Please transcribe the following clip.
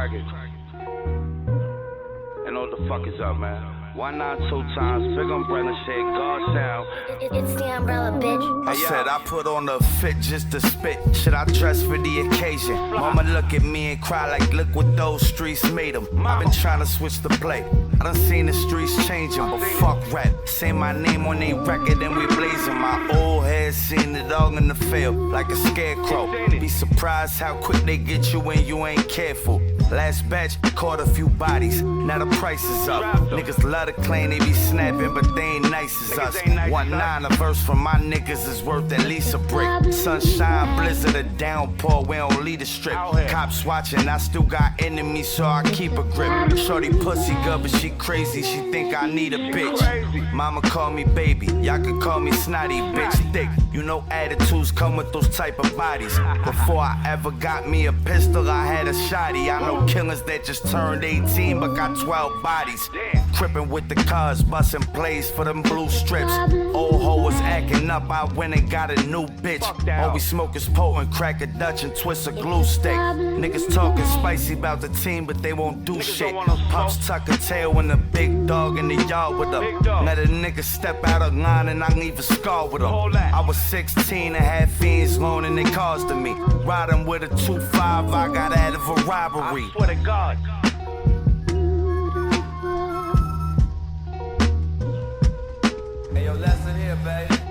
cracking? And all the fuck is up, man? 192 times, big umbrella shit, God sound. It's the umbrella, bitch. I said I put on a fit just to spit. Should I dress for the occasion? Mama look at me and cry like, look what those streets made them. I've been trying to switch the play. I done seen the streets changing, but fuck rap. Say my name on they record and we blazing. My old head seen it all in the field, like a scarecrow. Be surprised how quick they get you when you ain't careful. Last batch caught a few bodies, now the price is up. Niggas love to claim they be snapping, but they ain't nice as us. 1-9, a verse from my niggas is worth at least a brick. Sunshine, blizzard, a downpour, we don't lead a strip. Cops watching, I still got enemies, so I keep a grip. Shorty pussy good, but she crazy, she think I need a bitch. Mama call me baby, y'all can call me snotty, bitch. Thick, you know attitudes come with those type of bodies. Before I ever got me a pistol, I had a shotty. I know killers that just turned 18 but got 12 bodies. Crippin' with the cars, bustin' plays for them blue strips. Old hoe was acting up, I went and got a new bitch. All we smoke is potent, crack a Dutch and twist a glue stick. Niggas talking spicy about the team, but they won't do shit. Pops tuck a tail when the big dog in the yard with them. Let a nigga step out of line and I leave a scar with him. I was 16 and had fiends loaning their cars to me. Riding with a 2.5, I got out of a robbery. I swear to God. Hey, yo, lesson here, baby.